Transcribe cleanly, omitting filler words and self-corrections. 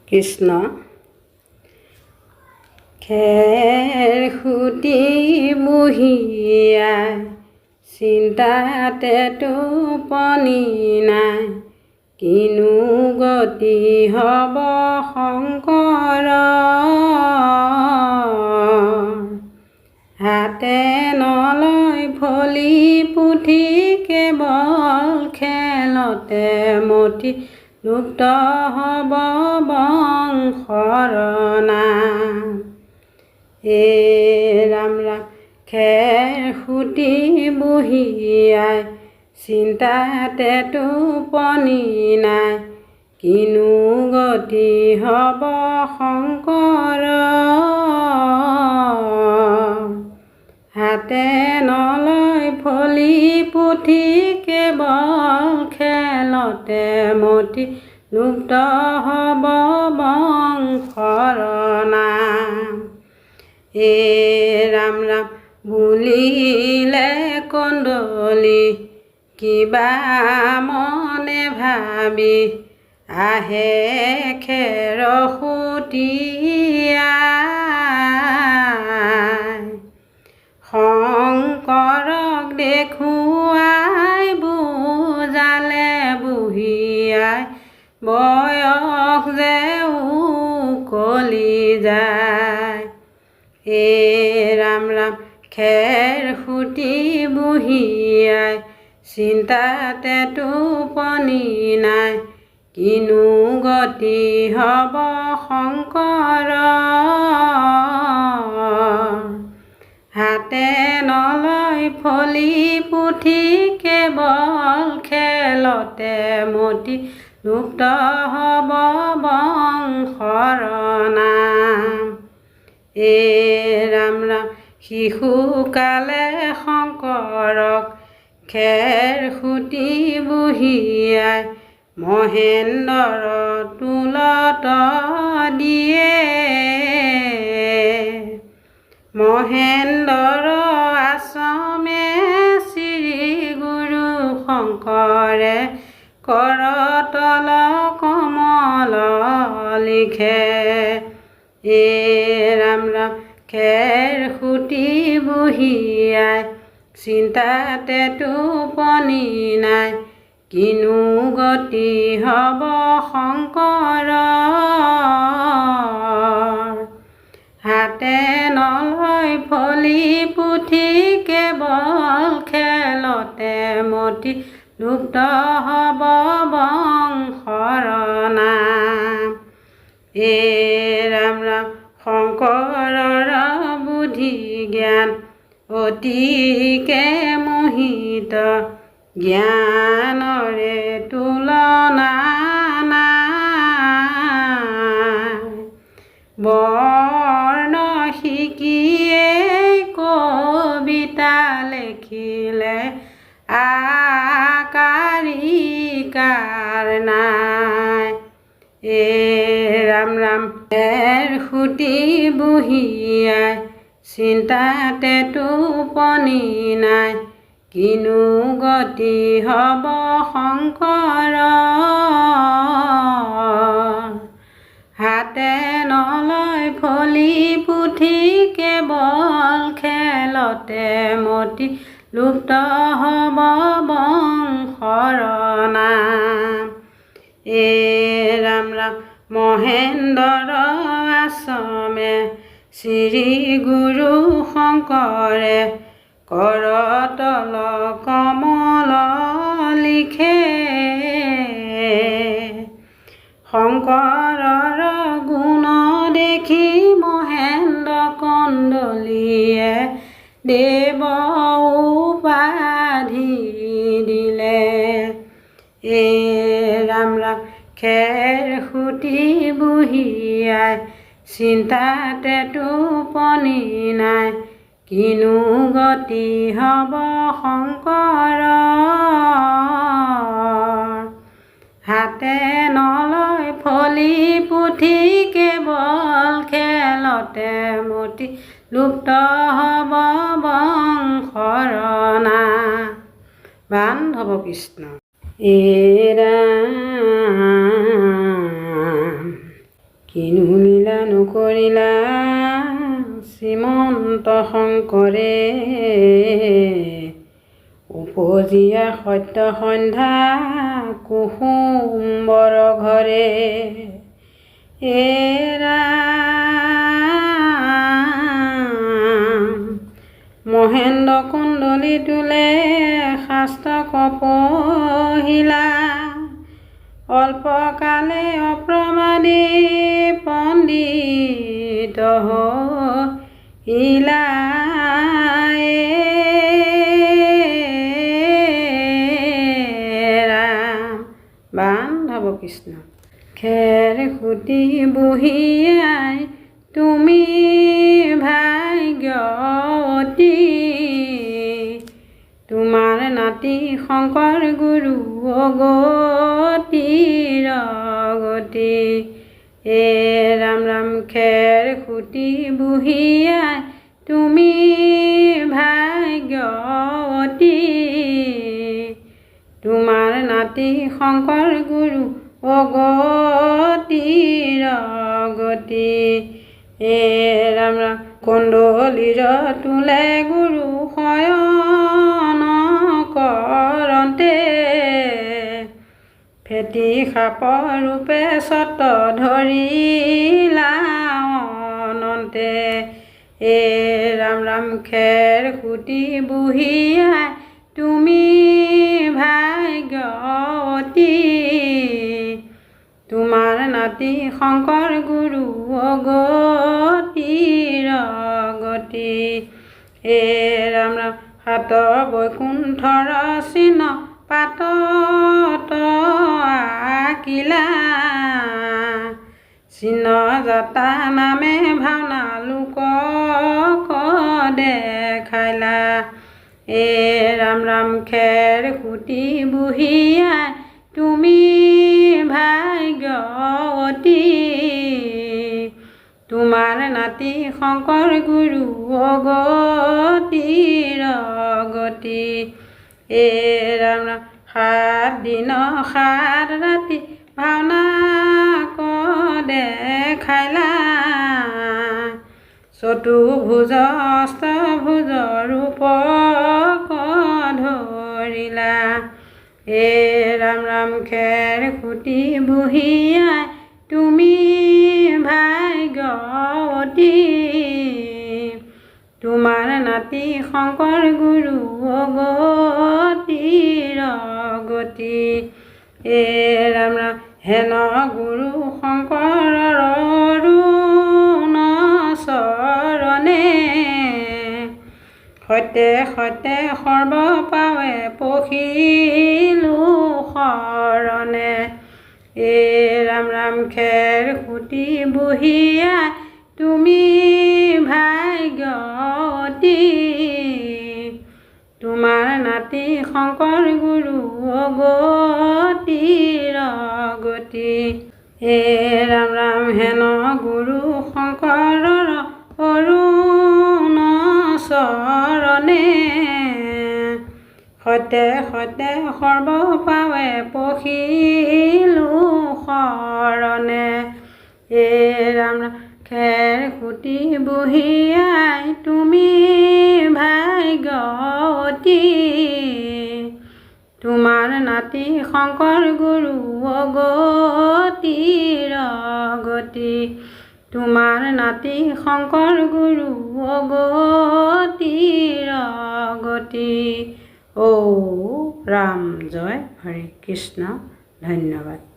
কৃষ্ণ খেৰ খুটি বুঢ়িয়াই চিন্তাতে টোপনি নাই কিনো গতি হ'ব শংকৰ হাতে নলয় ফলি পুথি কেৱল খেলতে মতি লুপ্ত হ'ব বংশৰ নাম। ৰাম ৰাম খেৰ খুটি বুঢ়িয়াই চিন্তাতে টোপনি নাই কিনো গতি হ'ব শংকৰ হাতে নলয় ফলি পুথি কেৱল খেলতে মতি লুপ্ত হ'ব বংশৰ নাম। ৰাম ৰাম বুলিলে কন্দলি কিবা মনে ভাবি আহে খেৰ খুটিয়াই শংকৰক দেখুৱাই বুজালে বুঢ়িয়াই বয়স যে উকলি যায়। ৰাম ৰাম খেৰ খুটি বুঢ়িয়াই চিন্তাতে টোপনি নাই কিনো গতি হ'ব শংকৰ হাতে নলয় ফলি পুথি কেৱল খেলতে মতি লুপ্ত হ'ব বংশৰ নাম। ৰাম ৰাম শিশুকালে শংকৰক খেৰ খুটি বুঢ়িয়াই মহেন্দ্ৰৰ টোলত দিয়ে মহেন্দ্ৰৰ আশ্ৰমে শ্ৰী গুৰু শংকৰে কৰতল কমল লিখে। ৰাম ৰাম খেৰ খুটি বুঢ়িয়াই চিন্তাতে টোপনি নাই কিনো গতি হ'ব শংকৰ হাতে নলয় ফলি পুথি কেৱল খেলতে মতি লুপ্ত হ'ব বংশৰ নাম। ৰাম ৰাম শংকৰৰ বুদ্ধি জ্ঞান অতিকে মোহিত জ্ঞানৰে তুলনা নাই বৰ্ণ শিকিয়ে কবিতা লিখিলে আকাৰিকাৰ নাই। ৰাম ৰাম খেৰ খুটি বুঢ়িয়াই চিন্তাতে টোপনি নাই কিনো গতি হ'ব শংকৰ হাতে নলয় ফলি পুথি কেৱল খেলতে মতি লুপ্ত হ'ব বংশৰ নাম। ৰাম ৰাম মহেন্দ্ৰৰ আশ্ৰমে শ্ৰী গুৰু শংকৰে কৰতল কমল লিখে শংকৰৰ গুণ দেখি মহেন্দ্ৰ কন্দলিয়ে দেৱ উপাধি দিলে। ৰাম ৰাম খেৰ খুটি বুঢ়িয়াই চিন্তাতে টোপনি নাই কিনো গতি হ'ব শংকৰ হাতে নলয় ফলি পুথি কেৱল খেলতে মতি লুপ্ত হ'ব বংশৰ নাম। বান্ধৱ কৃষ্ণ। ৰাম কিনো লীলা নকৰিলা শ্ৰীমন্ত শংকৰে উপজিয়া সত্য সন্ধ্যা কুসুম্বৰ ঘৰে হে ৰাম মহেন্দ্ৰ কুণ্ডলী তোলে শাস্ত্ৰ কপহিলা অল্পকালে অপ্ৰমাদী পণ্ডিত হিলা ৰাম বান্ধৱ কৃষ্ণ খেৰ খুটি বহিয়াই তুমি ভাগ্যৱতী তোমাৰ নাতি শংকৰ গুৰু গতিৰ গতি হে ৰাম ৰাম খেৰ খুটি বহিয়াই তুমি ভাগ্যৱতী তোমাৰ নাতি শংকৰ গুৰু গতিৰ গতি হে ৰাম ৰাম কুণ্ডলীৰ তোলে গুৰু শয়ন কৰন্তে ফেটি সাপৰ ৰূপে চত ধৰিলা অনন্তে হে ৰাম ৰাম খেৰ খুটি বহিয়াই তুমি ভাগ্যৱতী তোমাৰ নাতি শংকৰ গুৰু গতিৰ গতি হে ৰাম ৰাম হাত বৈকুণ্ঠৰ চিহ্ন পাতত আঁকিলা চিহ্ন যাতা নামে ভাওনা লোকক দেখাইলা হে ৰাম ৰাম খেৰ খুটি বহিয়াই তুমি ভাগ্যৱতী তোমাৰ নাতি শংকৰ গুৰু গতিৰ গতি হে ৰাম ৰাম 7 দিন 7 ৰাতি ভাওনা দেখাইলা চতুৰ্ভুজ অষ্টভুজ ৰূপক ধৰিলা হে ৰাম ৰাম খেৰ খুটি বহিয়াই তুমি ভাগ্যৱতী তোমাৰ নাতি শংকৰ গুৰু গতিৰ গতি হে ৰাম ৰাম হেন গুৰু শংকৰৰ অৰুণ চৰণে সত্যে সত্যে সৰ্ব পাৱে পখিলো শৰণে হে ৰাম ৰাম খেৰ খুটি বহিয়াই তুমি ভাগ্যৱতী তোমাৰ নাতি শংকৰ গুৰু গতিৰ গতি হে ৰাম ৰাম হেন গুৰু শংকৰৰ অৰুণ চৰণে সত্যে সত্যে সৰ্ব পাৱে পখিলো শৰণে হে ৰাম ৰাম খেৰ খুটি বহিয়াই তুমি ভাগ্যৱতী তোমাৰ নাতি শংকৰ গুৰু গতিৰ গতি তোমাৰ নাতি শংকৰ গুৰু গতিৰ গতি ও ৰাম জয় হৰে কৃষ্ণ ধন্যবাদ।